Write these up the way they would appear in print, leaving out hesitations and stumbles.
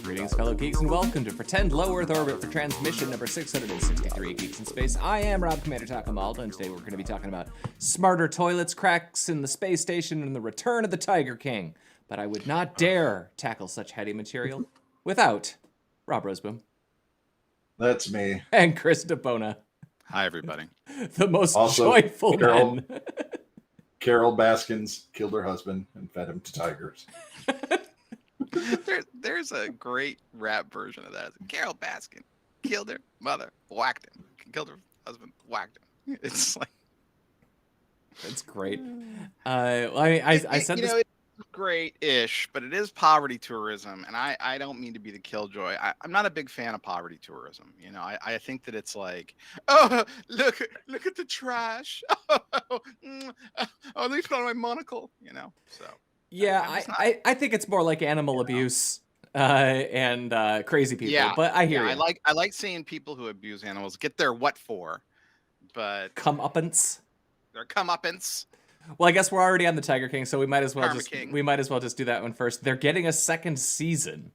Greetings, fellow geeks, and welcome to Pretend Low Earth Orbit for transmission number 663, Geeks in Space. I am Rob Commander Takamalda, and today we're going to be talking about smarter toilets, cracks in the space station, and the return of the Tiger King. But I would not dare tackle such heady material without Rob Roseboom. That's me. And Chris DeBona. Hi, everybody. The most Also, joyful man. Carol Baskins killed her husband and fed him to tigers. There's a great rap version of that. Carol Baskin killed her mother, whacked him. Killed her husband, whacked him. It's like... That's great. I said this... it's great-ish, but it is poverty tourism, and I don't mean to be the killjoy. I'm not a big fan of poverty tourism. You know, I think that it's like, oh, look at the trash. Oh, let me put on my monocle, you know, so... Yeah, I think it's more like animal abuse and crazy people. Yeah, but I hear you. I like seeing people who abuse animals get their what for, but comeuppance. They're comeuppance. Well, I guess we're already on the Tiger King, so we might as well Karma just do that one first. They're getting a second season.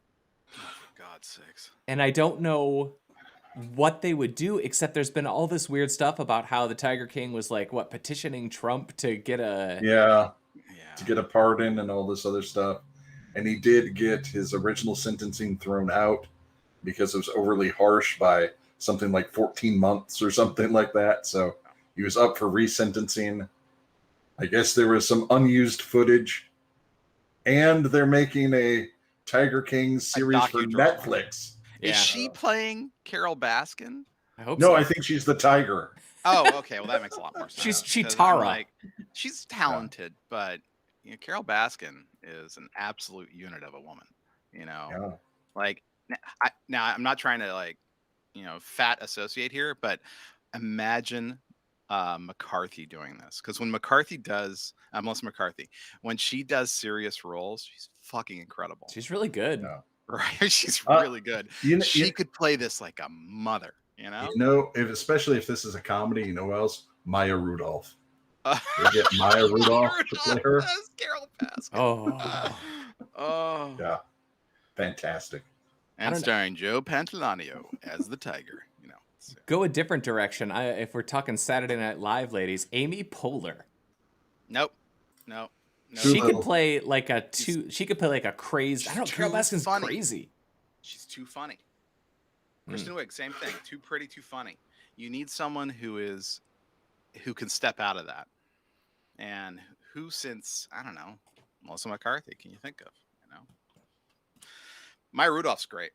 Oh, for God's sakes! And I don't know what they would do, except there's been all this weird stuff about how the Tiger King was like petitioning Trump to get a to get a pardon and all this other stuff. And he did get his original sentencing thrown out because it was overly harsh by something like 14 months or something like that. So he was up for resentencing. I guess there was some unused footage. And they're making a Tiger King series for Netflix. Yeah. Is she playing Carol Baskin? I hope No, so. I think she's the tiger. Oh, okay. Well, that makes a lot more sense. She's Chitara. She's talented, but Carol Baskin is an absolute unit of a woman. You know, like now I'm not trying to fat associate here, but imagine McCarthy doing this, because when McCarthy does Melissa McCarthy, when she does serious roles, she's fucking incredible. She's really good. Yeah. Right? She's really good. She could play this like a mother. You know, especially if this is a comedy, you know who else? Maya Rudolph. We'll get Maya Rudolph to play her. Carol Baskin. Oh. Yeah. Fantastic. And starring Joe Pantoliano as the tiger. You know. So. Go a different direction. If we're talking Saturday Night Live, ladies, Amy Poehler. Nope. She could play like a crazy. I don't know. Carol Baskin's funny. Crazy. She's too funny. Kristen Wiig, same thing. Too pretty, too funny. You need someone who can step out of that, and who, since I don't know, Melissa McCarthy, can you think of? You know, Maya Rudolph's great.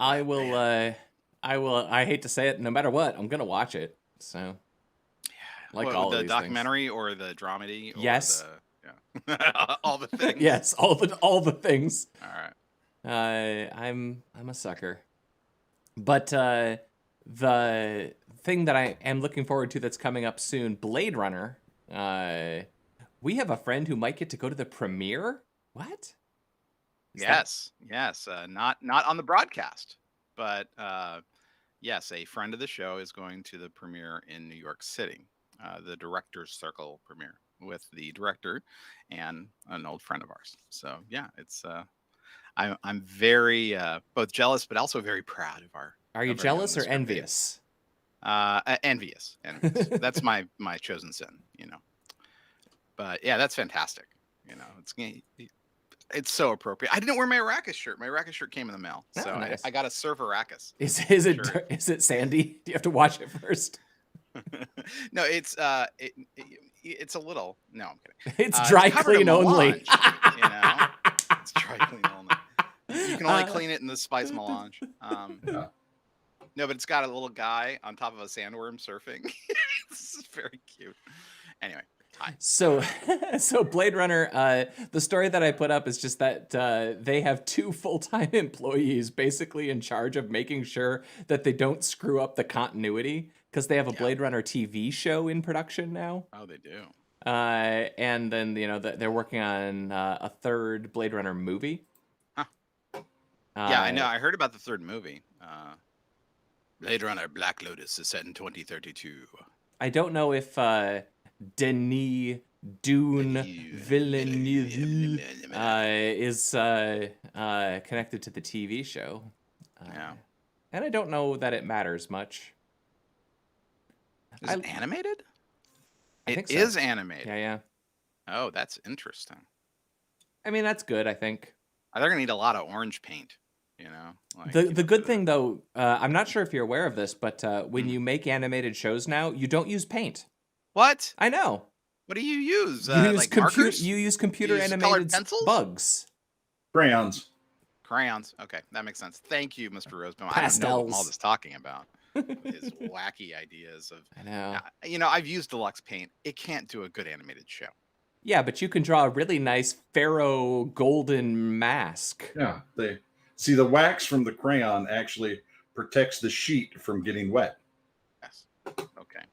I will. I hate to say it. No matter what, I'm gonna watch it. So, all the these documentary things. Or the dramedy. Yes. All the things. Yes, all the things. All right. I'm a sucker. But the thing that I am looking forward to that's coming up soon, Blade Runner. We have a friend who might get to go to the premiere. What? Yes. Not on the broadcast, but yes, a friend of the show is going to the premiere in New York City, the Director's Circle premiere with the director and an old friend of ours. So yeah, it's. I'm very both jealous, but also very proud of our. Are you jealous or envious? Envious. That's my chosen sin, you know. But yeah, that's fantastic. You know, it's so appropriate. I didn't wear my Arrakis shirt. My Arrakis shirt came in the mail, so nice. I got a Surf Arrakis. Is it sandy? Do you have to wash it first? No, it's it's a little. No, I'm kidding. It's dry clean only. You know, it's dry clean only. You can only clean it in the spice melange. Yeah. No, but it's got a little guy on top of a sandworm surfing. This is very cute. Anyway, hi. So Blade Runner, the story that I put up is just that they have 2 full-time employees basically in charge of making sure that they don't screw up the continuity, because they have a Blade Runner TV show in production now. Oh, they do. And then, they're working on a 3rd Blade Runner movie. Huh. Yeah, I know. I heard about the 3rd movie. Blade Runner Black Lotus is set in 2032. I don't know if Denis Dune Villeneuve is connected to the TV show. Yeah. And I don't know that it matters much. Is it animated? I think so. It is animated. Yeah. Oh, that's interesting. I mean, that's good, I think. They're gonna need a lot of orange paint, Like, the good thing, though, I'm not sure if you're aware of this, but when you make animated shows now, you don't use paint. What? I know. What do you use? You use like markers? You use computer animated colored pencils? bugs. Crayons. Okay, that makes sense. Thank you, Mr. Rosebaum. Pastels. I don't know what Mald is talking about. His wacky ideas of. I know. I've used Deluxe Paint. It can't do a good animated show. Yeah, but you can draw a really nice pharaoh golden mask. Yeah, the wax from the crayon actually protects the sheet from getting wet. Yes. Okay.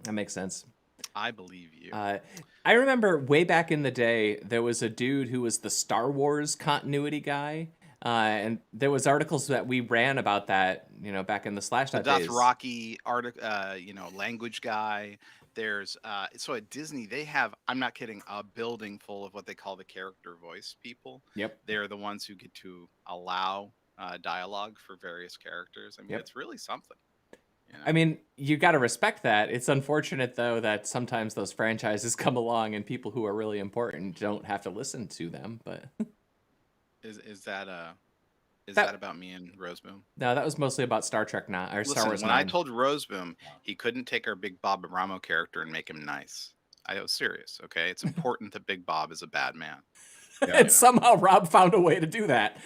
That makes sense. I believe you. I remember way back in the day, there was a dude who was the Star Wars continuity guy. And there was articles that we ran about that, back in the Slashdot days. Dothraki language guy. There's so at Disney they have, I'm not kidding, a building full of what they call the character voice people. Yep. They're the ones who get to allow dialogue for various characters. I mean, It's really something. I mean, you got to respect that. It's unfortunate, though, that sometimes those franchises come along and people who are really important don't have to listen to them. But is that about me and Roseboom? No, that was mostly about Star Trek now, or Star Wars. When I told Roseboom he couldn't take our Big Bob Ramo character and make him nice, I was serious. Okay, it's important that Big Bob is a bad man. And somehow Rob found a way to do that.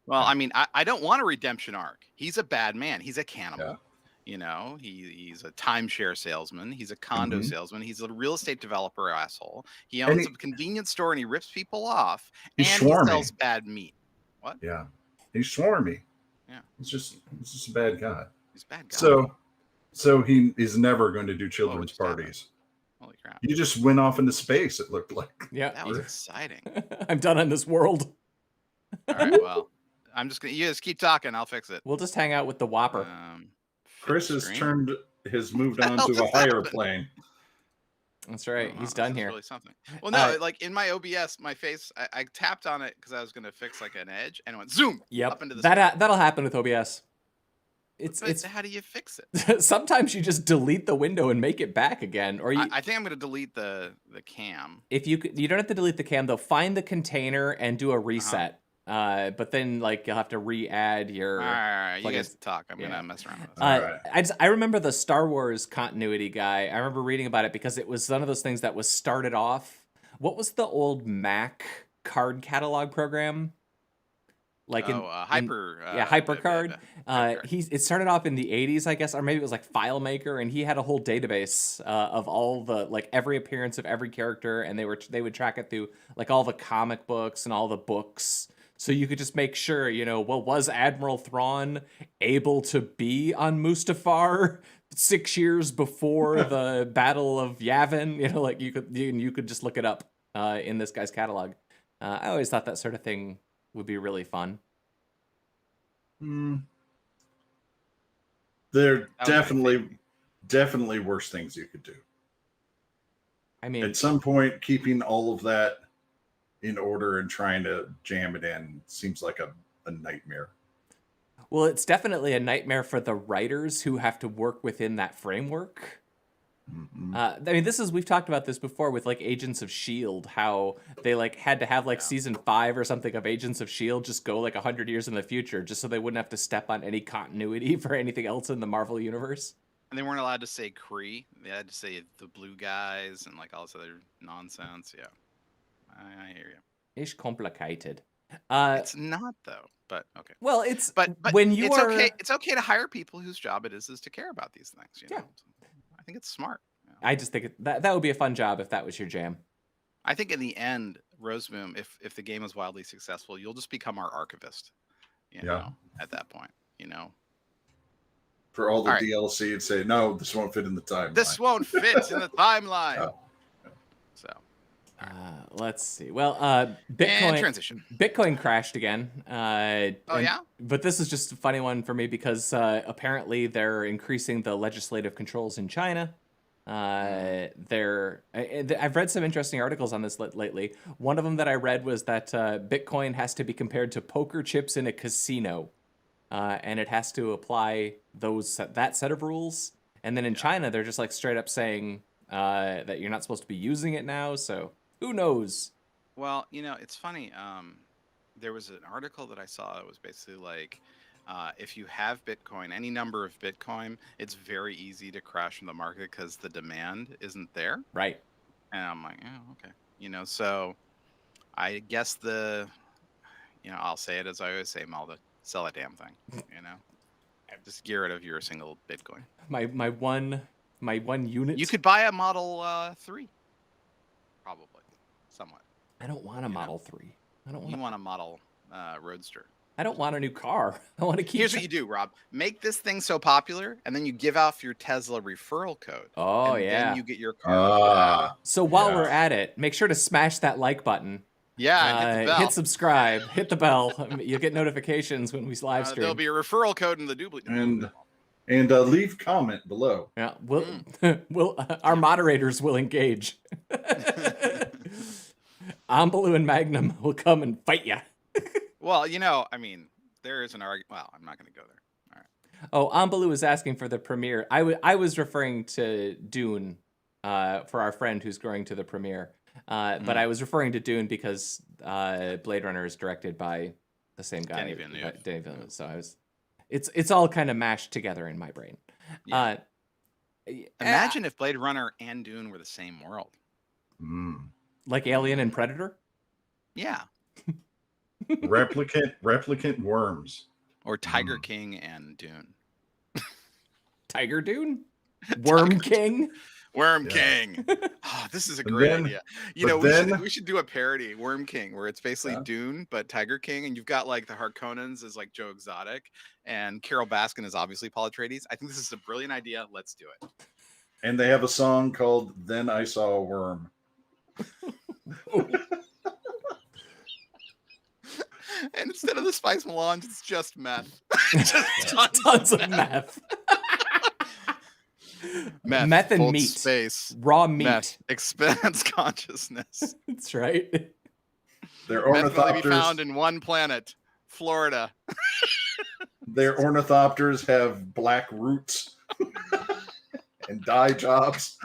Well, I mean, I don't want a redemption arc. He's a bad man. He's a cannibal. Yeah. He's a timeshare salesman. He's a condo salesman. He's a real estate developer asshole. He owns a convenience store and he rips people off. He sells bad meat. What? Yeah. He's swarmy. Yeah. He's just a bad guy. He's a bad guy. So he is never going to do children's parties. Holy crap. You just went off into space, it looked like. Yeah. That was exciting. I'm done on this world. All right, well. You just keep talking. I'll fix it. We'll just hang out with the Whopper. Chris has moved on to a higher plane. That's right. He's done here. Really something. Well, no, like in my OBS, my face, I tapped on it because I was going to fix like an edge, and it went zoom. Yep. Up into the that'll happen with OBS. It's how do you fix it? Sometimes you just delete the window and make it back again, or I think I'm going to delete the cam. If you don't have to delete the cam though. Find the container and do a reset. But then you'll have to re-add your. All right, you guys talk. I'm gonna mess around with this. I remember the Star Wars continuity guy. I remember reading about it because it was one of those things that was started off. What was the old Mac card catalog program? HyperCard. It started off in the 80s, I guess, or maybe it was like FileMaker, and he had a whole database of all the every appearance of every character, and they would track it through all the comic books and all the books. So you could just make sure, was Admiral Thrawn able to be on Mustafar 6 years before the Battle of Yavin? You could just look it up in this guy's catalog. I always thought that sort of thing would be really fun. There are definitely worse things you could do. I mean, at some point, keeping all of that in order and trying to jam it in seems like a nightmare. Well, it's definitely a nightmare for the writers who have to work within that framework. Mm-hmm. I mean, we've talked about this before with Agents of S.H.I.E.L.D., how they had to have season 5 or something of Agents of S.H.I.E.L.D. just go 100 years in the future just so they wouldn't have to step on any continuity for anything else in the Marvel universe. And they weren't allowed to say Kree. They had to say the blue guys and all this other nonsense. Yeah. I hear you. It's complicated. It's not though, but okay. Well, it's but when you are okay. It's okay to hire people whose job it is to care about these things. You know? I think it's smart. I just think that would be a fun job if that was your jam. I think in the end, Roseboom, if the game is wildly successful, you'll just become our archivist. You know, at that point, For all the DLC, you'd say, no, this won't fit in the timeline. This won't fit in the timeline. Oh. So. Let's see. Well, Bitcoin crashed again. But this is just a funny one for me because apparently they're increasing the legislative controls in China. I've read some interesting articles on this lately. One of them that I read was that Bitcoin has to be compared to poker chips in a casino, and it has to apply that set of rules. And then in China, they're just like straight up saying that you're not supposed to be using it now. So who knows? Well, it's funny. There was an article that I saw that was basically like, if you have Bitcoin, any number of Bitcoin, it's very easy to crash in the market because the demand isn't there. Right. And I'm like, oh, okay. So I guess I'll say it as I always say, Malda, sell a damn thing. Just get rid of your single Bitcoin. My one unit. You could buy a Model 3, probably, somewhat. I don't want a Model 3. You want a Model Roadster. I don't want a new car. I want to keep. Here's what you do, Rob. Make this thing so popular, and then you give off your Tesla referral code. Oh, and yeah. Then you get your car. So while we're at it, make sure to smash that like button. Yeah, and hit the bell. Hit subscribe. Hit the bell. You'll get notifications when we live stream. There'll be a referral code in the duplicate. And leave comment below. Yeah, we'll our moderators will engage. Ambalu and Magnum will come and fight you. Well, there is an argument. Well, I'm not going to go there. All right. Oh, Ambalu is asking for the premiere. I was referring to Dune for our friend who's going to the premiere. But I was referring to Dune because Blade Runner is directed by the same guy, Denis Villeneuve. So it's all kind of mashed together in my brain. Yeah. Imagine if Blade Runner and Dune were the same world. Like Alien and Predator? Yeah. Replicant worms. Or Tiger King and Dune. Tiger Dune? Worm King? Worm King. Oh, this is a great idea. We should do a parody, Worm King, where it's basically Dune, but Tiger King, and you've got like the Harkonnens as like Joe Exotic, and Carol Baskin is obviously Paul Atreides. I think this is a brilliant idea. Let's do it. And they have a song called "Then I Saw a Worm." And instead of the spice melange, it's just meth. Tons of meth. Meth and meat. Space. Raw meat. Meth expands consciousness. That's right. Their ornithopters meth can only be found in one planet, Florida. Their ornithopters have black roots and dye jobs.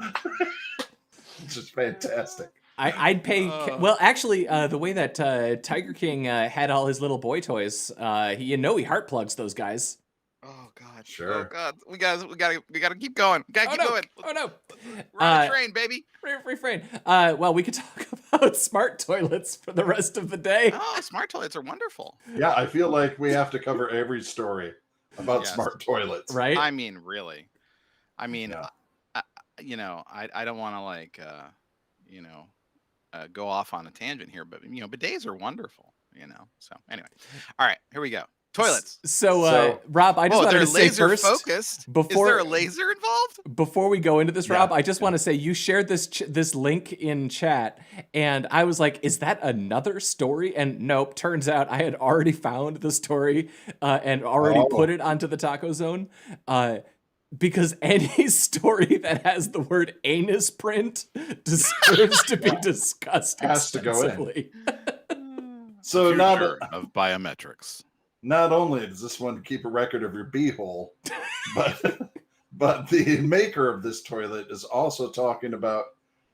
It's just fantastic. I'd pay. Well, actually, the way that Tiger King had all his little boy toys, he heart plugs those guys. Oh God! Sure. Oh God! We gotta keep going. We gotta keep going. Oh no! We're on a train, baby. Refrain. Well, we could talk about smart toilets for the rest of the day. Oh, smart toilets are wonderful. Yeah, I feel like we have to cover every story about smart toilets, right? I mean, really. I mean, I don't want to like, go off on a tangent here, but bidets are wonderful. So anyway, all right, here we go. Toilets. So Rob, I just wanted to say first, focused. Is there a laser involved? Before we go into this, Rob, I just want to say you shared this link in chat, and I was like, "Is that another story?" And nope. Turns out I had already found the story and already put it onto the Taco Zone. Because any story that has the word anus print deserves to be discussed has extensively. To go in. So of biometrics. Not only does this one keep a record of your beehole, but the maker of this toilet is also talking about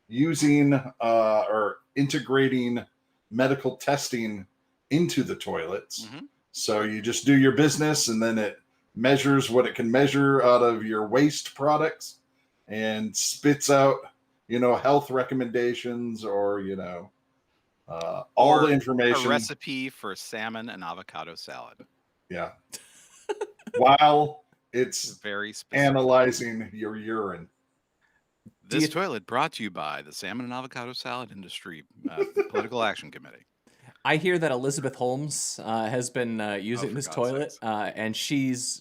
using or integrating medical testing into the toilets. Mm-hmm. So you just do your business, and then it measures what it can measure out of your waste products and spits out, health recommendations or, all the information. A recipe for salmon and avocado salad. Yeah. While it's very specific. Analyzing your urine. This toilet brought to you by the Salmon and Avocado Salad Industry Political Action Committee. I hear that Elizabeth Holmes has been using this toilet, and she's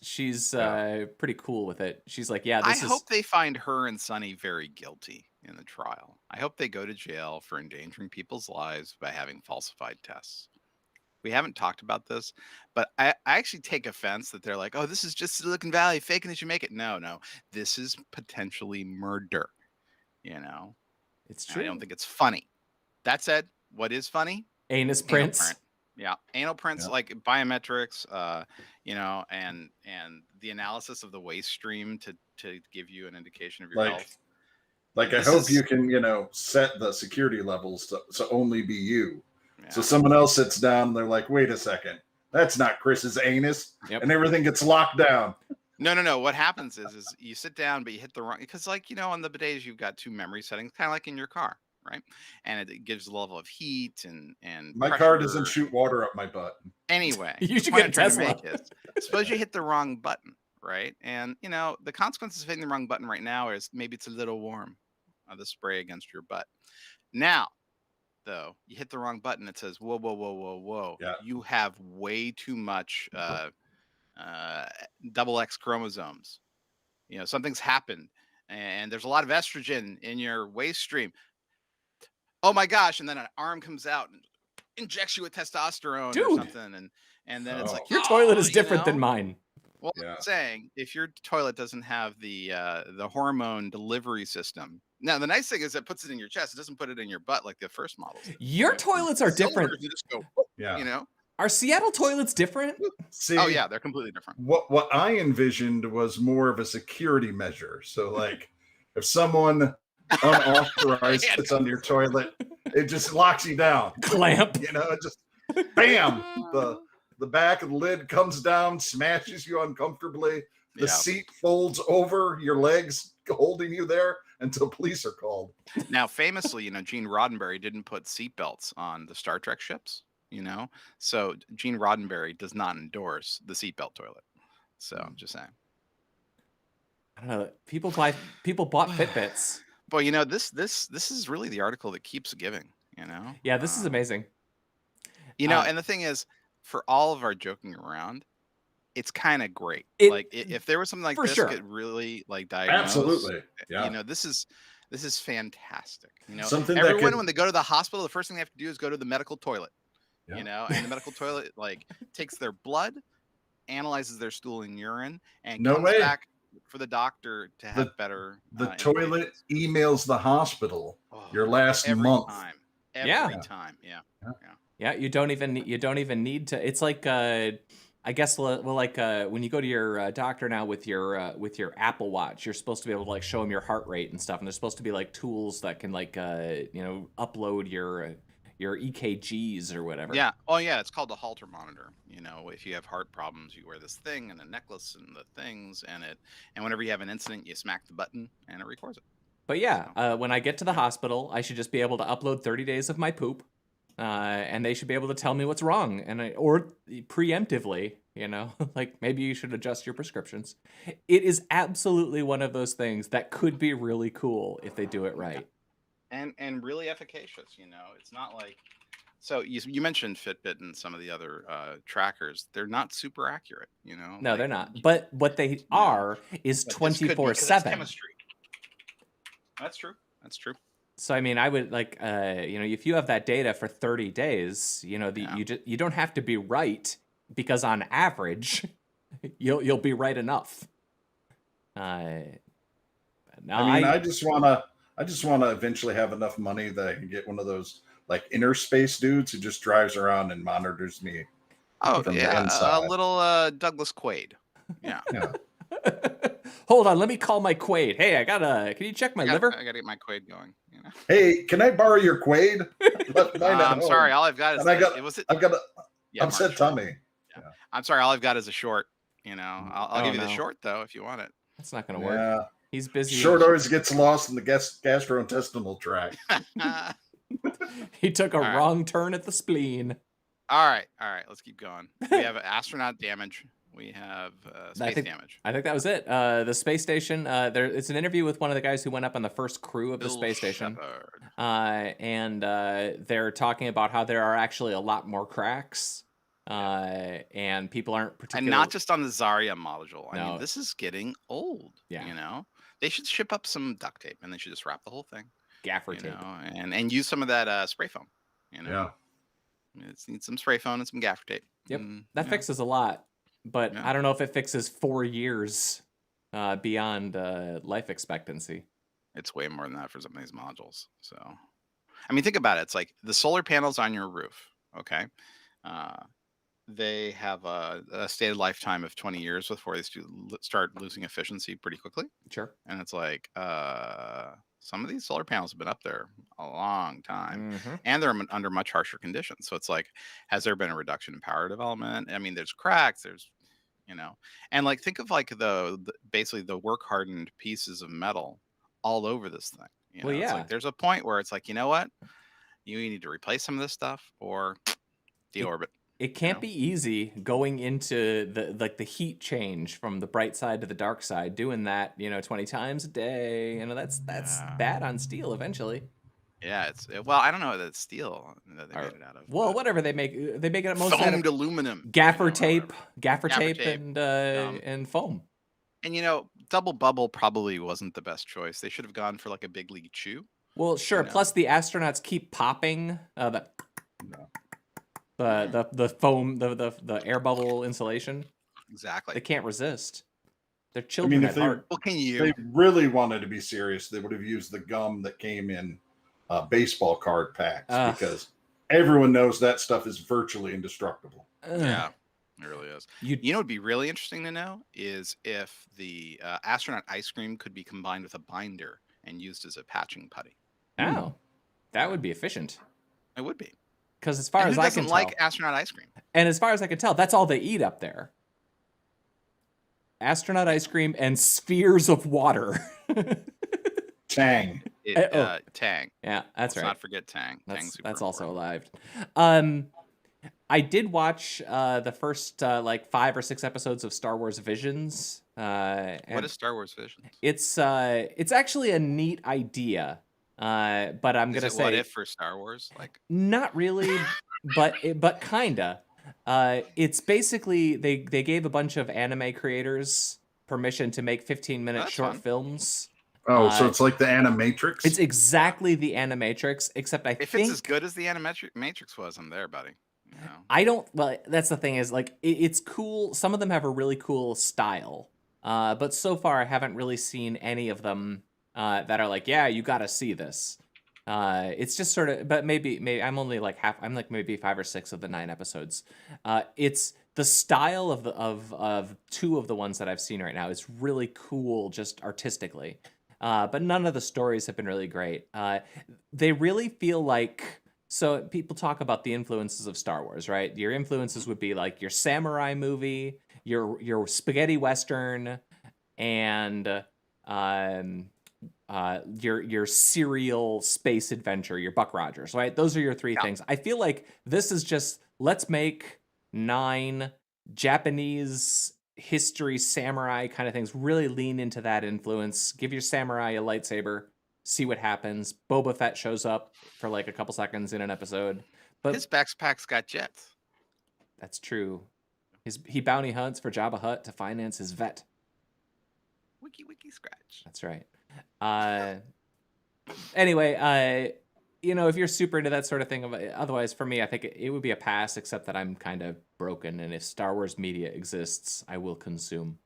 pretty cool with it. She's like, I hope they find her and Sonny very guilty in the trial. I hope they go to jail for endangering people's lives by having falsified tests. We haven't talked about this, but I actually take offense that they're like, oh, this is just Silicon Valley faking that you make it. No, this is potentially murder. You know, It's and true. I don't think it's funny. That said, what is funny? Anus Anal prints. print. Yeah, anal prints, like biometrics, you know, and the analysis of the waste stream to give you an indication of your health. Like, I hope you can, you know, set the security levels to only be you. Yeah. So someone else sits down and they're like, wait a second, that's not Chris's anus. Yep. And everything gets locked down. No. What happens is you sit down, but you hit the wrong, because, like, you know, on the bidets, you've got 2 memory settings, kind of like in your car, right? And it gives a level of heat and My pressure. car doesn't shoot water up my butt. Anyway, You should the point get I'm trying to Tesla. make is, suppose you hit the wrong button, right? And, you know, the consequences of hitting the wrong button right now is maybe it's a little warm, the spray against your butt. Now, though, you hit the wrong button, it says, whoa. Yeah. You have way too much double X chromosomes. You know, something's happened and there's a lot of estrogen in your waste stream. Oh my gosh. And then an arm comes out and injects you with testosterone or something. And then it's like, your toilet is different than mine. Well, I'm saying, if your toilet doesn't have the hormone delivery system. Now, the nice thing is it puts it in your chest. It doesn't put it in your butt like the first models. Your toilets are different. You just go, you know. Are Seattle toilets different? See, oh yeah, they're completely different. What I envisioned was more of a security measure. So, like, if someone unauthorized sits on your toilet, it just locks you down. Clamp. You know, it just bam. The back of the lid comes down, smashes you uncomfortably. The seat folds over your legs, holding you there until police are called. Now, famously, you know, Gene Roddenberry didn't put seatbelts on the Star Trek ships. You know, so Gene Roddenberry does not endorse the seatbelt toilet. So I'm just saying. I don't know. People bought Fitbits. Boy, you know, this is really the article that keeps giving. You know. Yeah, this is amazing. You know, and the thing is, for all of our joking around, it's kind of great. Like, if there was something like this could really, like, diagnose. Absolutely. Yeah. You know, this is fantastic. You know, something everyone when they go to the hospital, the first thing they have to do is go to the medical toilet. Yeah. You know, and the medical toilet, like, takes their blood, analyzes their stool and urine, and comes back for the doctor to have better. The toilet emails the hospital your last month. Every time. Yeah, you don't even need to. It's like I guess like when you go to your doctor now with your Apple Watch, you're supposed to be able to, like, show them your heart rate and stuff, and there's supposed to be, like, tools that can, like, you know, upload your EKGs or whatever. Yeah. Oh yeah, it's called the Holter monitor. You know, if you have heart problems, you wear this thing and a necklace and the things, and whenever you have an incident, you smack the button and it records it. But yeah, when I get to the hospital, I should just be able to upload 30 days of my poop, and they should be able to tell me what's wrong, or preemptively, you know, like, maybe you should adjust your prescriptions. It is absolutely one of those things that could be really cool if they do it right. And really efficacious, you know. It's not like, so you mentioned Fitbit and some of the other trackers. They're not super accurate, you know. No, they're not. But what they are is 24/7. Chemistry. That's true. That's true. So I mean, I would, like, you know, if you have that data for 30 days, you know, you don't have to be right, because on average, you'll be right enough. I just want to eventually have enough money that I can get one of those, like, inner space dudes who just drives around and monitors me. Oh yeah, a little Douglas Quaid. Yeah. Hold on, let me call my Quaid. Hey, can you check my liver? I gotta get my Quaid going. You know? Hey, can I borrow your Quaid? I'm sorry, all I've got is upset tummy. Yeah. I'm sorry, all I've got is a short. You know, I'll give you the short though if you want it. That's not gonna work. Yeah. He's busy. Short always gets lost in the gastrointestinal tract. He took a wrong turn at the spleen. All right. Let's keep going. We have astronaut damage. We have space damage. I think that was it. The space station. It's an interview with one of the guys who went up on the first crew of the space station. And they're talking about how there are actually a lot more cracks. And people aren't particularly... And not just on the Zarya module. I mean, this is getting old. Yeah. You know? They should ship up some duct tape, and they should just wrap the whole thing. Gaffer tape. Know, and use some of that spray foam. You know? Yeah. It needs some spray foam and some gaffer tape. Yep. That fixes a lot. But I don't know if it fixes 4 years beyond life expectancy. It's way more than that for some of these modules. So, I mean, think about it. It's like the solar panels on your roof. Okay. Uh, they have a stated lifetime of 20 years before they start losing efficiency pretty quickly. Sure. And it's like, some of these solar panels have been up there a long time, and they're under much harsher conditions. So it's like, has there been a reduction in power development? I mean, there's cracks, there's, and like, think of like basically the work hardened pieces of metal all over this thing. Well, It's yeah. like, there's a point where it's like, you know what? You need to replace some of this stuff or deorbit. It can't be easy going into the heat change from the bright side to the dark side, doing that, 20 times a day. That's bad on steel eventually. Yeah, well, I don't know that it's steel that they made it out of. Well, whatever they make it mostly out of aluminum, gaffer tape, and foam. And double bubble probably wasn't the best choice. They should have gone for like a big league chew. Well, sure. Plus the astronauts keep popping the foam, the air bubble insulation. Exactly. They can't resist. They're children at heart. Well, if they really wanted to be serious, they would have used the gum that came in baseball card packs, because everyone knows that stuff is virtually indestructible. Yeah, it really is. What would be really interesting to know is if the astronaut ice cream could be combined with a binder and used as a patching putty. Oh, that would be efficient. It would be. Because as far as I can tell, like astronaut ice cream. And as far as I can tell, that's all they eat up there. Astronaut ice cream and spheres of water. Tang. Tang. Yeah, that's right. Let's not forget Tang. That's also alive. I did watch the first 5 or 6 episodes of Star Wars Visions. What is Star Wars Visions? It's actually a neat idea. But I'm gonna say, what if for Star Wars? Like, not really, but kinda. It's basically they gave a bunch of anime creators permission to make 15-minute short films. Oh, so it's like the Animatrix? It's exactly the Animatrix, except if it's as good as the Animatrix was, I'm there, buddy. I don't. Well, that's the thing is, like, it's cool. Some of them have a really cool style, but so far I haven't really seen any of them that are like, yeah, you got to see this. It's just sort of, but maybe I'm only like half. I'm like maybe 5 or 6 of the 9 episodes. It's the style of 2 of the ones that I've seen right now is really cool, just artistically. But none of the stories have been really great. They really feel like, so people talk about the influences of Star Wars, right? Your influences would be like your samurai movie, your spaghetti western, and your serial space adventure, your Buck Rogers, right? Those are your 3 things. I feel like this is just, let's make 9 Japanese history samurai kind of things, really lean into that influence, give your samurai a lightsaber, see what happens. Boba Fett shows up for like a couple seconds in an episode, but his backpack's got jets. That's true. He bounty hunts for Jabba Hutt to finance his vet. Wiki scratch. That's right. Anyway, if you're super into that sort of thing, otherwise for me, I think it would be a pass, except that I'm kind of broken, and if Star Wars media exists, I will consume.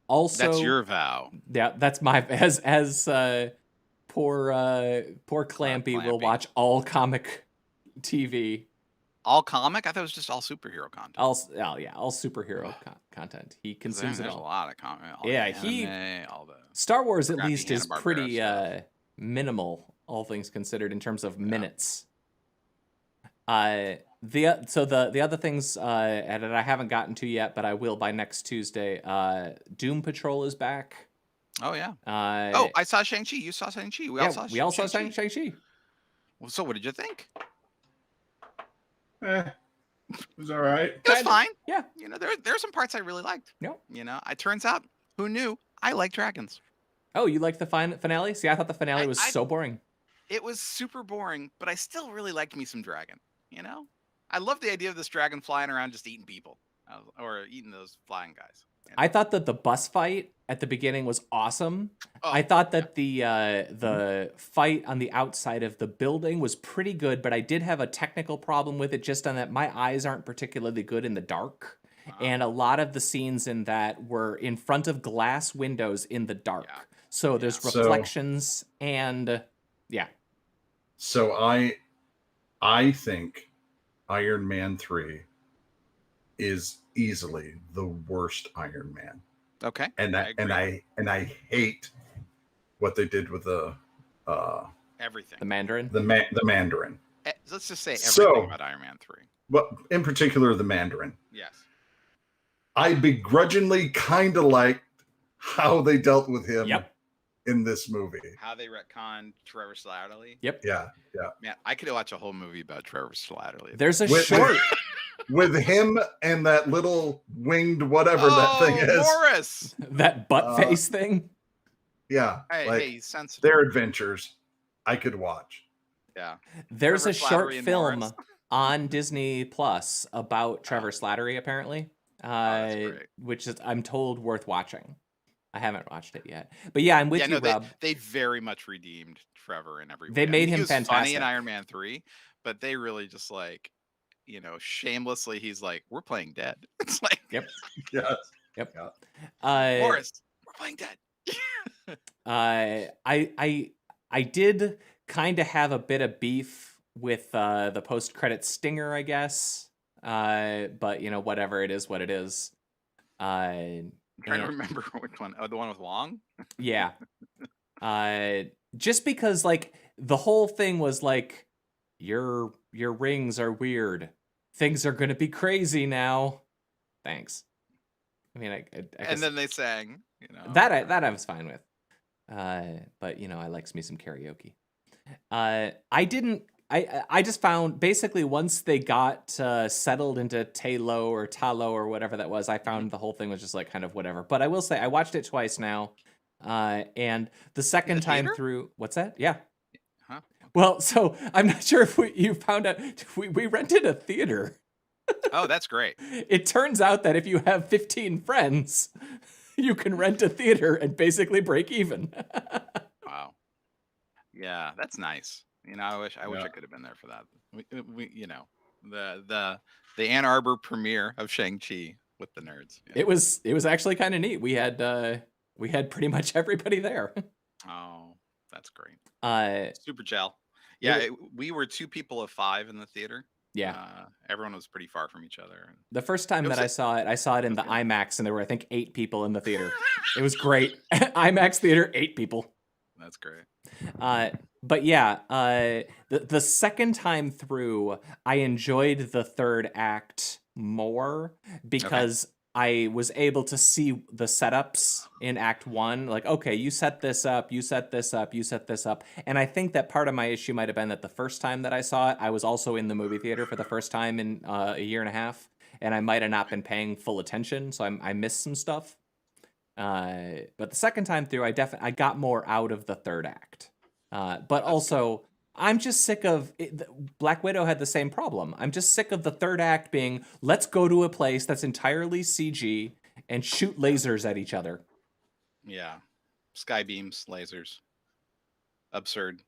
Also, that's your vow. Yeah, that's my as poor Clampy will watch all comic TV. All comic? I thought it was just all superhero content. All superhero content. He consumes it all. There's a lot of comic. Star Wars at least is pretty minimal, all things considered, in terms of minutes. The other things that I haven't gotten to yet, but I will by next Tuesday. Doom Patrol is back. Oh yeah. I saw Shang-Chi. You saw Shang-Chi. We all saw Shang-Chi. Well, so what did you think? It was all right. It was fine. Yeah. There are some parts I really liked. No. It turns out, who knew? I like dragons. Oh, you liked the finale? See, I thought the finale was so boring. It was super boring, but I still really liked me some dragon. I love the idea of this dragon flying around just eating people, or eating those flying guys. I thought that the bus fight at the beginning was awesome. I thought that the fight on the outside of the building was pretty good, but I did have a technical problem with it, just on that my eyes aren't particularly good in the dark. And a lot of the scenes in that were in front of glass windows in the dark. Yeah. So there's reflections and So I think Iron Man 3 is easily the worst Iron Man. Okay. And I hate what they did with the everything. The Mandarin. The Mandarin. Let's just say everything about Iron Man 3. Well, in particular, the Mandarin. Yes. I begrudgingly kind of liked how they dealt with him in this movie. How they retconned Trevor Slattery. Yep. Yeah. Man, I could watch a whole movie about Trevor Slattery. There's a short with him and that little winged whatever that thing is. Morris. That butt face thing. Yeah. Hey, he's sensitive. Their adventures I could watch. Yeah. There's Trevor a short Slattery and film Morris. on Disney Plus about Trevor Slattery, apparently. That's great. Which is, I'm told, worth watching. I haven't watched it yet. But yeah, I'm with you, Rob. They very much redeemed Trevor in every way. They made him he was fantastic. Funny in Iron Man 3, but they really just like, shamelessly, he's like, we're playing dead. It's like, Yep. Yes. Yep. Morris, we're playing dead. I did kind of have a bit of beef with the post-credit stinger, I guess. But whatever, it is what it is. I'm trying to remember which one. Oh, the one with Wong? Yeah. Just because like the whole thing was like, your rings are weird. Things are gonna be crazy now. Thanks. I mean, I and then they sang. That I was fine with. But I likes me some karaoke. I just found basically once they got settled into Talo or whatever that was, I found the whole thing was just like kind of whatever. But I will say I watched it twice now, and the second time through, what's that? Yeah. Huh? Well, so I'm not sure if you found out we rented a theater. Oh, that's great. It turns out that if you have 15 friends, you can rent a theater and basically break even. Wow. Yeah, that's nice. I wish I could have been there for that. We the Ann Arbor premiere of Shang-Chi with the nerds. Yeah. It was actually kind of neat. We had pretty much everybody there. Oh, that's great. Super gel. Yeah, we were 2 people of 5 in the theater. Yeah. Everyone was pretty far from each other. The first time that I saw it in the IMAX, and there were I think 8 people in the theater. It was great. IMAX theater, 8 people. That's great. But yeah, the second time through, I enjoyed the third act more because I was able to see the setups in Act 1. Like, okay, you set this up, you set this up, you set this up. And I think that part of my issue might have been that the first time that I saw it, I was also in the movie theater for the first time in a year and a half. And I might have not been paying full attention, so I missed some stuff. But the second time through, I got more out of the third act. But also, I'm just sick of it. Black Widow had the same problem. I'm just sick of the third act being, let's go to a place that's entirely CG and shoot lasers at each other. Yeah. Sky beams, lasers. Absurd,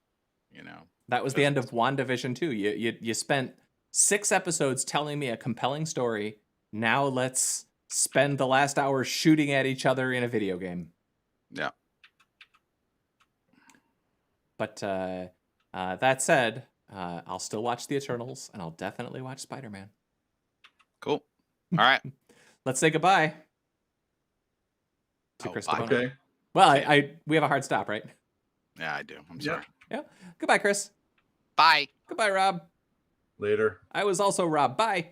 That was the end of WandaVision too. You spent 6 episodes telling me a compelling story. Now let's spend the last hour shooting at each other in a video game. Yeah. But that said, I'll still watch The Eternals, and I'll definitely watch Spider-Man. Cool. All right. Let's say goodbye to Chris. Okay. Well, we have a hard stop, right? Yeah, I do. I'm sorry. Yeah. Goodbye, Chris. Bye. Goodbye, Rob. Later. I was also Rob. Bye.